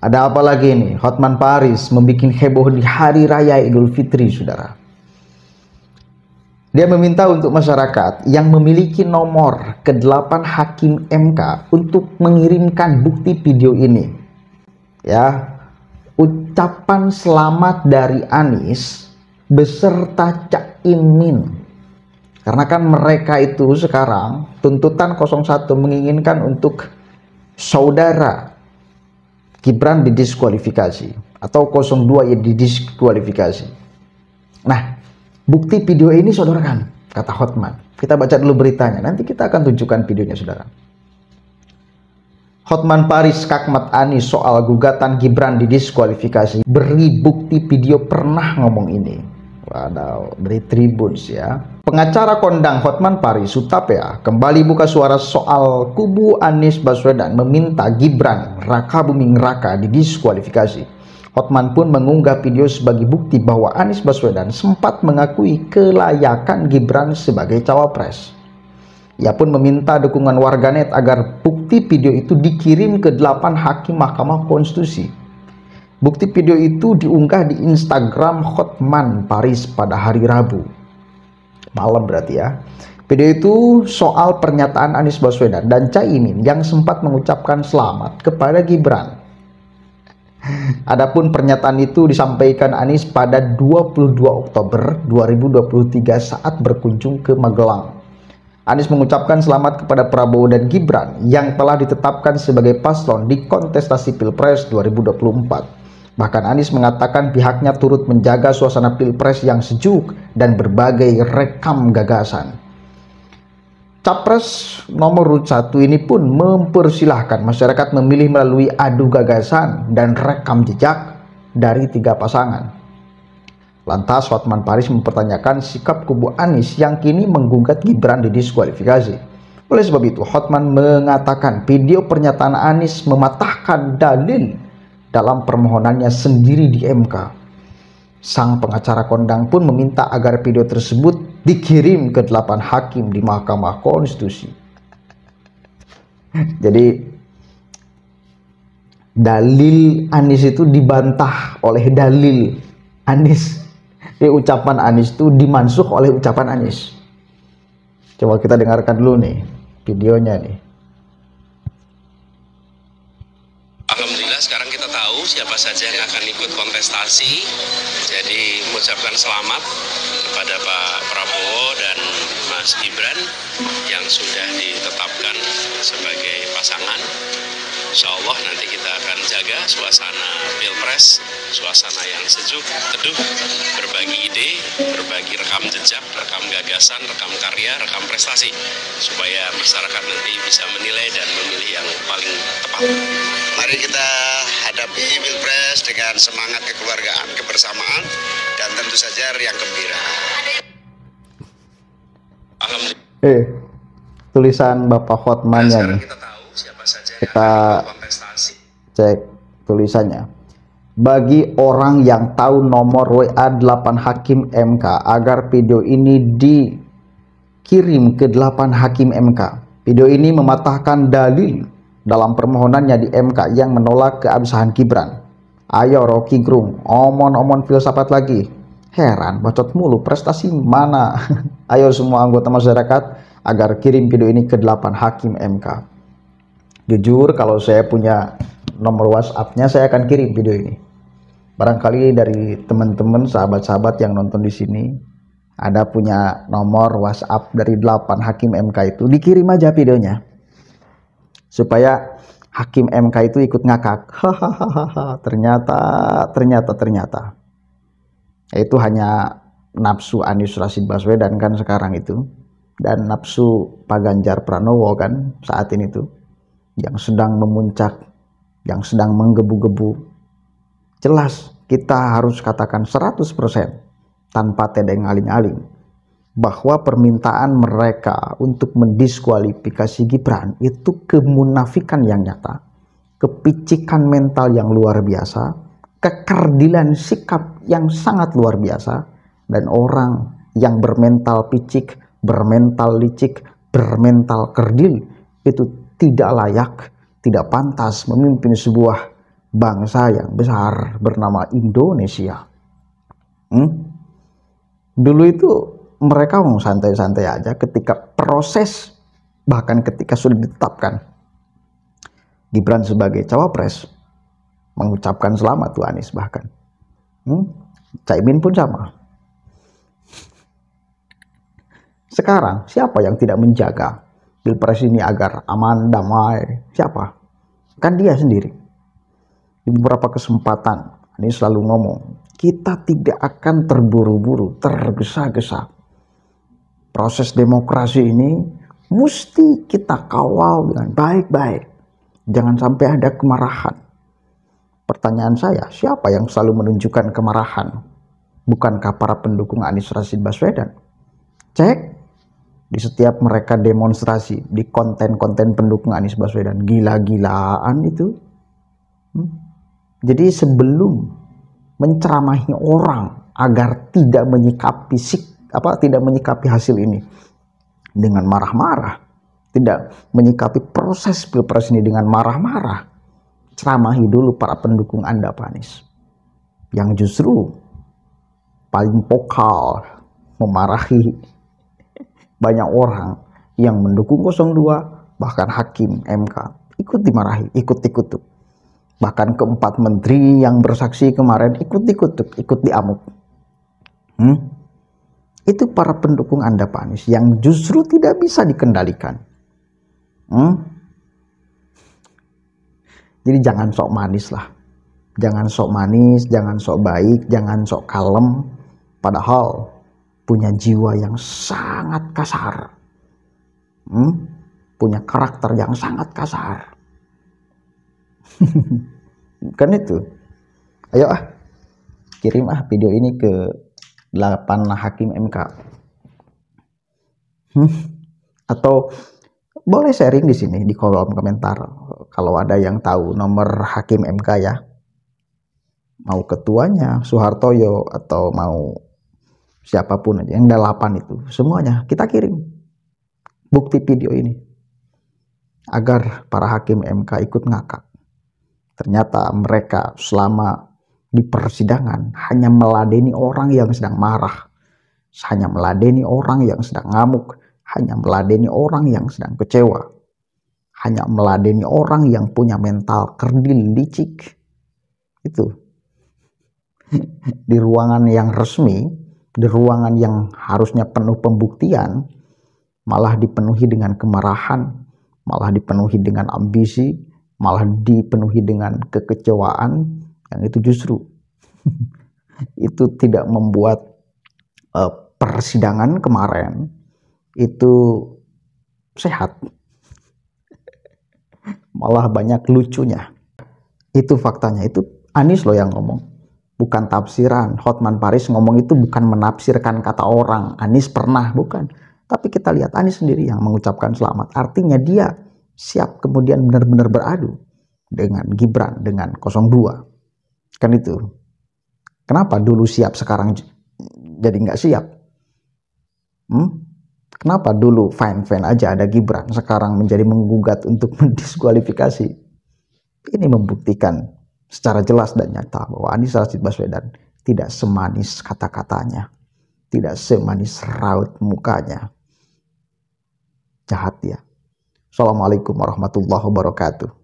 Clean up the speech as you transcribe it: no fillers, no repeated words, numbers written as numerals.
Ada apa lagi nih? Hotman Paris membuat heboh di Hari Raya Idul Fitri, saudara. Dia meminta untuk masyarakat yang memiliki nomor ke-8 Hakim MK untuk mengirimkan bukti video ini. Ya, ucapan selamat dari Anies beserta Caimin. Karena kan mereka itu sekarang tuntutan 01 menginginkan untuk saudara Gibran didiskualifikasi atau 02 ya didiskualifikasi. Nah, bukti video ini saudara kan, kata Hotman. Kita baca dulu beritanya, nanti kita akan tunjukkan videonya saudara. Hotman Paris kakmat Anies soal gugatan Gibran didiskualifikasi. Beri bukti video pernah ngomong ini. Waduh, dari Tribuns ya. Pengacara kondang Hotman Paris Hutapea kembali buka suara soal kubu Anies Baswedan meminta Gibran Raka Buming Raka didiskualifikasi. Hotman pun mengunggah video sebagai bukti bahwa Anies Baswedan sempat mengakui kelayakan Gibran sebagai cawapres. Ia pun meminta dukungan warganet agar bukti video itu dikirim ke 8 hakim Mahkamah Konstitusi. Bukti video itu diunggah di Instagram Hotman Paris pada hari Rabu malam berarti ya. Video itu soal pernyataan Anies Baswedan dan Caimin yang sempat mengucapkan selamat kepada Gibran. Adapun pernyataan itu disampaikan Anies pada 22 Oktober 2023 saat berkunjung ke Magelang. Anies mengucapkan selamat kepada Prabowo dan Gibran yang telah ditetapkan sebagai paslon di kontestasi Pilpres 2024. Bahkan Anies mengatakan pihaknya turut menjaga suasana Pilpres yang sejuk dan berbagai rekam gagasan. Capres nomor urut 1 ini pun mempersilahkan masyarakat memilih melalui adu gagasan dan rekam jejak dari 3 pasangan. Lantas Hotman Paris mempertanyakan sikap kubu Anies yang kini menggugat Gibran didiskualifikasi. Oleh sebab itu Hotman mengatakan video pernyataan Anies mematahkan dalil dalam permohonannya sendiri di MK. Sang pengacara kondang pun meminta agar video tersebut dikirim ke 8 hakim di Mahkamah Konstitusi. Jadi dalil Anies itu dibantah oleh dalil Anies. Ucapan Anies itu dimansuh oleh ucapan Anies. Coba kita dengarkan dulu nih videonya nih. Alhamdulillah sekarang kita tahu siapa saja yang akan ikut kontestasi. Jadi mengucapkan selamat kepada Pak Prabowo dan Mas Gibran yang sudah ditetapkan sebagai pasangan. Insya Allah nanti kita akan jaga suasana Pilpres, suasana yang sejuk, teduh, berbagi ide, berbagi rekam jejak, rekam gagasan, rekam karya, rekam prestasi, supaya masyarakat nanti bisa menilai dan memilih yang paling tepat. Mari kita hadapi Pilpres dengan semangat kekeluargaan, kebersamaan, dan tentu saja riang gembira. Alhamdulillah. Tulisan Bapak Hotmannya nih. Kita cek tulisannya. Bagi orang yang tahu nomor WA 8 Hakim MK agar video ini dikirim ke 8 Hakim MK. Video ini mematahkan dalil dalam permohonannya di MK yang menolak keabsahan Gibran. Ayo Rocky Gerung, omon-omon filsafat lagi. Heran, bacot mulu, prestasi mana? Ayo semua anggota masyarakat agar kirim video ini ke 8 Hakim MK. Jujur kalau saya punya nomor WhatsApp-nya saya akan kirim video ini. Barangkali dari teman-teman sahabat-sahabat yang nonton di sini ada punya nomor WhatsApp dari 8 Hakim MK itu, dikirim aja videonya. Supaya Hakim MK itu ikut ngakak. Hahaha, ternyata. Itu hanya nafsu Anies Rashid Baswedan kan sekarang itu, dan nafsu Pak Ganjar Pranowo kan saat ini tuh, yang sedang memuncak, yang sedang menggebu-gebu. Jelas kita harus katakan 100% tanpa tedeng aling-aling bahwa permintaan mereka untuk mendiskualifikasi Gibran itu kemunafikan yang nyata, kepicikan mental yang luar biasa, kekerdilan sikap yang sangat luar biasa, dan orang yang bermental picik, bermental licik, bermental kerdil itu tidak layak, tidak pantas memimpin sebuah bangsa yang besar bernama Indonesia. Dulu itu mereka mau santai-santai aja ketika proses, bahkan ketika sudah ditetapkan Gibran sebagai cawapres, mengucapkan selamat tuh Anies bahkan. Caimin pun sama. Sekarang siapa yang tidak menjaga Pilpres ini agar aman, damai? Siapa? Kan dia sendiri. Di beberapa kesempatan Anies selalu ngomong, kita tidak akan terburu-buru, tergesa-gesa. Proses demokrasi ini mesti kita kawal dengan baik-baik. Jangan sampai ada kemarahan. Pertanyaan saya, siapa yang selalu menunjukkan kemarahan? Bukankah para pendukung Anies Rashid Baswedan? Cek di setiap mereka demonstrasi, di konten-konten pendukung Anies Baswedan, gila-gilaan itu. Jadi sebelum menceramahi orang agar tidak menyikapi hasil ini dengan marah-marah, tidak menyikapi proses Pilpres ini dengan marah-marah, ceramahi dulu para pendukung Anda, Pak Anies, yang justru paling vokal memarahi banyak orang yang mendukung 02, bahkan hakim MK ikut dimarahi, ikut-ikut tuh. Bahkan keempat menteri yang bersaksi kemarin ikut diamuk. Itu para pendukung Anda, Pak Anies, yang justru tidak bisa dikendalikan. Jadi jangan sok manis lah. Jangan sok manis, jangan sok baik, jangan sok kalem. Padahal punya jiwa yang sangat kasar. Punya karakter yang sangat kasar. Kan itu. Ayo kirim video ini ke 8 hakim MK. Atau boleh sharing di sini di kolom komentar kalau ada yang tahu nomor hakim MK ya. Mau ketuanya Soehartoyo atau mau siapapun aja, yang 8 itu semuanya kita kirim bukti video ini agar para hakim MK ikut ngakak. Ternyata mereka selama di persidangan hanya meladeni orang yang sedang marah, hanya meladeni orang yang sedang ngamuk, hanya meladeni orang yang sedang kecewa, hanya meladeni orang yang punya mental kerdil licik. Itu di ruangan yang resmi, di ruangan yang harusnya penuh pembuktian, malah dipenuhi dengan kemarahan, malah dipenuhi dengan ambisi, malah dipenuhi dengan kekecewaan, yang itu justru itu tidak membuat persidangan kemarin itu sehat, malah banyak lucunya. Itu faktanya, itu Anies loh yang ngomong, bukan tafsiran. Hotman Paris ngomong itu bukan menafsirkan kata orang. Anies pernah, bukan. Tapi kita lihat Anies sendiri yang mengucapkan selamat. Artinya dia siap kemudian benar-benar beradu dengan Gibran, dengan 02. Kan itu. Kenapa dulu siap sekarang jadi nggak siap? Kenapa dulu fine-fine aja ada Gibran, sekarang menjadi menggugat untuk mendiskualifikasi? Ini membuktikan secara jelas dan nyata bahwa Anies Rashid Baswedan tidak semanis kata-katanya, tidak semanis raut mukanya. Jahat ya. Assalamualaikum warahmatullahi wabarakatuh.